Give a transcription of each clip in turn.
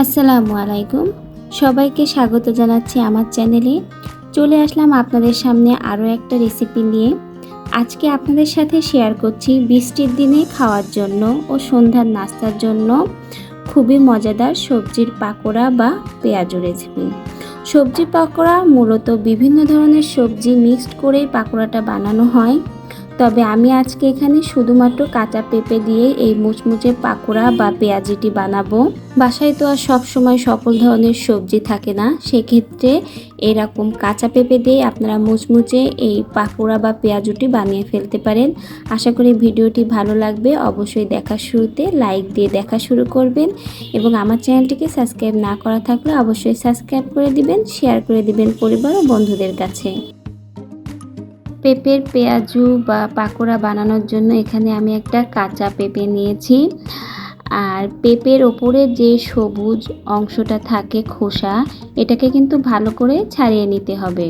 আসসালামু আলাইকুম। সবাইকে স্বাগত জানাচ্ছি আমার চ্যানেলে। চলে আসলাম আপনাদের সামনে আরও একটা রেসিপি নিয়ে। আজকে আপনাদের সাথে শেয়ার করছি বৃষ্টির দিনে খাওয়ার জন্য ও সন্ধ্যার নাস্তার জন্য খুবই মজাদার সবজির পাকোড়া বা পেঁয়াজু রেসিপি। সবজি পাকোড়া মূলত বিভিন্ন ধরনের সবজি মিক্সড করেই পাকোড়াটা বানানো হয়, তবে আমি আজকে এখানে শুধুমাত্র কাঁচা পেঁপে দিয়ে এই মুচমুচে পাকোড়া বা পেঁয়াজিটি বানাবো। বাসায় তো আর সব সময় সকল ধরনের সবজি থাকে না, সেক্ষেত্রে এরকম কাঁচা পেঁপে দিয়ে আপনারা মুচমুচে এই পাকোড়া বা পেঁয়াজুটি বানিয়ে ফেলতে পারেন। আশা করি ভিডিওটি ভালো লাগবে। অবশ্যই দেখার শুরুতে লাইক দিয়ে দেখা শুরু করবেন এবং আমার চ্যানেলটিকে সাবস্ক্রাইব না করা থাকলে অবশ্যই সাবস্ক্রাইব করে দিবেন, শেয়ার করে দিবেন পরিবার ও বন্ধুদের কাছে। পেঁপের পেঁয়াজু বা পাকোড়া বানানোর জন্য এখানে আমি একটা কাঁচা পেঁপে নিয়েছি। আর পেঁপের ওপরে যে সবুজ অংশটা থাকে খোসা, এটাকে কিন্তু ভালো করে ছাড়িয়ে নিতে হবে।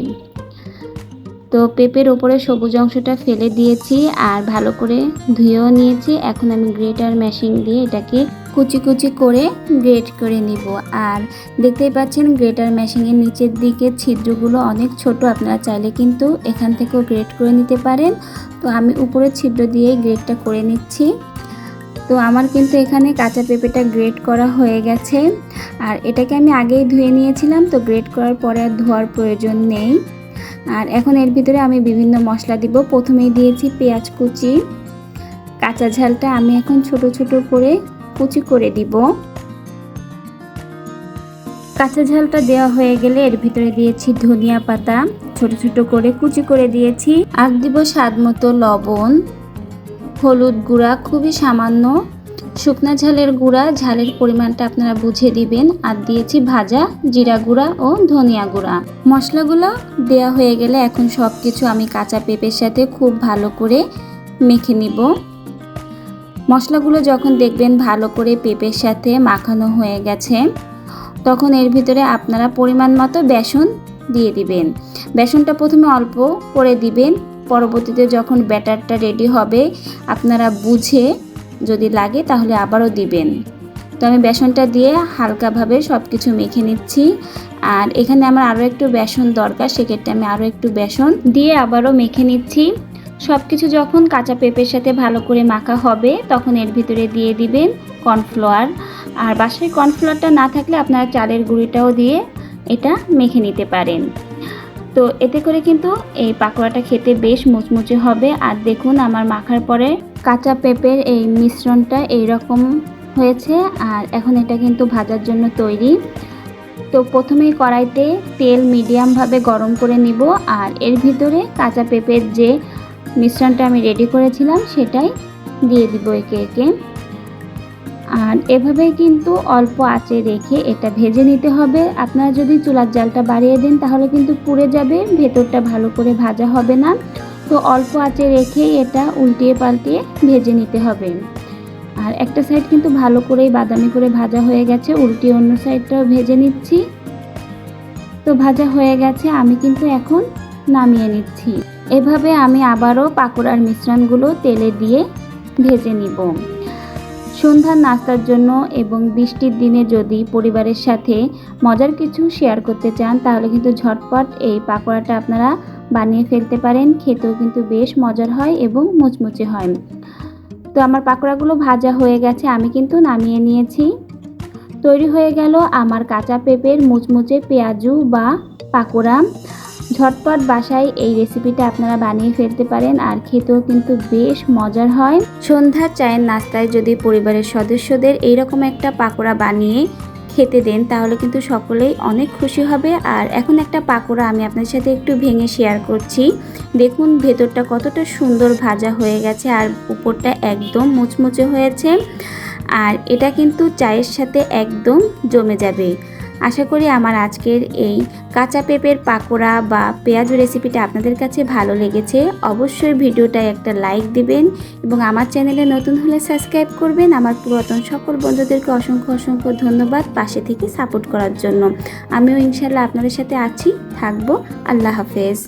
তো পেঁপের ওপরে সবুজ অংশটা ফেলে দিয়েছি আর ভালো করে ধুয়েও নিয়েছি। এখন আমি গ্রেটার মেশিন দিয়ে এটাকে কুচি কুচি করে গ্রেট করে নিব। আর দেখতেই পাচ্ছেন গ্রেটার মেশিনের নিচের দিকে ছিদ্রগুলো অনেক ছোট, আপনারা চাইলে কিন্তু এখান থেকেও গ্রেট করে নিতে পারেন। তো আমি উপরে ছিদ্র দিয়ে গ্রেটটা করে নিচ্ছি। তো আমার কিন্তু এখানে কাঁচা পেঁপেটা গ্রেট করা হয়ে গেছে। আর এটাকে আমি আগেই ধুয়ে নিয়েছিলাম, তো গ্রেট করার পরে আর ধোয়ার প্রয়োজন নেই। আর এখন এর ভিতরে আমি বিভিন্ন মশলা দিব। প্রথমেই দিয়েছি পেঁয়াজ কুচি। কাঁচা ঝালটা আমি এখন ছোট ছোট করে কুচি করে দিব। কাঁচা ঝালটা দেওয়া হয়ে গেলে এর ভিতরে দিয়েছি ধনিয়া পাতা, ছোট ছোট করে কুচি করে দিয়েছি। আর দিব স্বাদ মতো লবণ, হলুদ গুঁড়া খুবই সামান্য, শুকনা ঝালের গুঁড়া, ঝালের পরিমাণটা আপনারা বুঝে দিবেন। আর দিয়েছি ভাজা জিরা গুঁড়া ও ধনিয়া গুঁড়া। মশলাগুলো দেওয়া হয়ে গেলে এখন সব কিছু আমি কাঁচা পেঁপের সাথে খুব ভালো করে মেখে নিব। মশলাগুলো যখন দেখবেন ভালো করে পেঁপের সাথে মাখানো হয়ে গেছে, তখন এর ভিতরে আপনারা পরিমাণ মতো বেসন দিয়ে দিবেন। বেসনটা প্রথমে অল্প করে দিবেন, পরবর্তীতে যখন ব্যাটারটা রেডি হবে আপনারা বুঝে যদি লাগে তাহলে আবারও দিবেন। তো আমি বেসনটা দিয়ে হালকাভাবে সব কিছু মেখে নিচ্ছি। আর এখানে আমার আরও একটু বেসন দরকার, সেক্ষেত্রে আমি আরও একটু বেসন দিয়ে আবারও মেখে নিচ্ছি। সব কিছু যখন কাঁচা পেঁপের সাথে ভালো করে মাখা হবে তখন এর ভিতরে দিয়ে দিবেন কর্নফ্লাওয়ার। আর বাসায় কর্নফ্লাওয়ারটা না থাকলে আপনারা চালের গুঁড়িটাও দিয়ে এটা মেখে নিতে পারেন। তো এতে করে কিন্তু এই পাকোড়াটা খেতে বেশ মুচমুচে হবে। আর দেখুন আমার মাখার পরে কাঁচা পেঁপের এই মিশ্রণটা এইরকম হয়েছে। আর এখন এটা কিন্তু ভাজার জন্য তৈরি। তো প্রথমেই কড়াইতে তেল মিডিয়ামভাবে গরম করে নিব। আর এর ভিতরে কাঁচা পেঁপের যে মিশ্রণটা আমি রেডি করেছিলাম সেটাই দিয়ে দিব একে একে। আর এভাবেই কিন্তু অল্প আঁচে রেখে এটা ভেজে নিতে হবে। আপনারা যদি চুলার জালটা বাড়িয়ে দেন তাহলে কিন্তু পুড়ে যাবে, ভেতরটা ভালো করে ভাজা হবে না। তো অল্প আঁচে রেখেই এটা উল্টিয়ে পাল্টিয়ে ভেজে নিতে হবে। আর একটা সাইড কিন্তু ভালো করেই বাদামি করে ভাজা হয়ে গেছে, উল্টিয়ে অন্য সাইডটাও ভেজে নিচ্ছি। তো ভাজা হয়ে গেছে, আমি কিন্তু এখন নামিয়ে নিচ্ছি। এভাবে আমি আবারও পাকোড়ার মিশ্রণগুলো তেলে দিয়ে ভেজে নিব। সন্ধ্যার নাস্তার জন্য এবং বৃষ্টির দিনে যদি পরিবারের সাথে মজার কিছু শেয়ার করতে চান তাহলে কিন্তু ঝটপট এই পাকোড়াটা আপনারা বানিয়ে ফেলতে পারেন। খেতেও কিন্তু বেশ মজার হয় এবং মুচমুচে হয়। তো আমার পাকোড়াগুলো ভাজা হয়ে গেছে, আমি কিন্তু নামিয়ে নিয়েছি। তৈরি হয়ে গেল আমার কাঁচা পেঁপের মুচমুচে পেঁয়াজু বা পাকোড়া। ঝটপট বাসায় এই রেসিপিটা আপনারা বানিয়ে ফেলতে পারেন আর খেতেও কিন্তু বেশ মজার হয়। সন্ধ্যার চায়ের নাস্তায় যদি পরিবারের সদস্যদের এইরকম একটা পাকোড়া বানিয়ে খেতে দেন তাহলে কিন্তু সকলেই অনেক খুশি হবে। আর এখন একটা পাকোড়া আমি আপনার সাথে একটু ভেঙে শেয়ার করছি। দেখুন ভেতরটা কতটা সুন্দর ভাজা হয়ে গেছে আর উপরটা একদম মুচমুচে হয়েছে। আর এটা কিন্তু চায়ের সাথে একদম জমে যাবে। আশা করি আমার আজকের এই কাঁচা পেঁপের পাকোড়া বা পেঁয়াজু রেসিপিটা আপনাদের কাছে ভালো লেগেছে। অবশ্যই ভিডিওটায় একটা লাইক দিবেন এবং আমার চ্যানেলে নতুন হলে সাবস্ক্রাইব করবেন। আমার পুরাতন সকল বন্ধুদেরকে অসংখ্য অসংখ্য ধন্যবাদ পাশে থেকে সাপোর্ট করার জন্য। আমিও ইনশাল্লাহ আপনাদের সাথে আছি, থাকবো। আল্লাহ হাফেজ।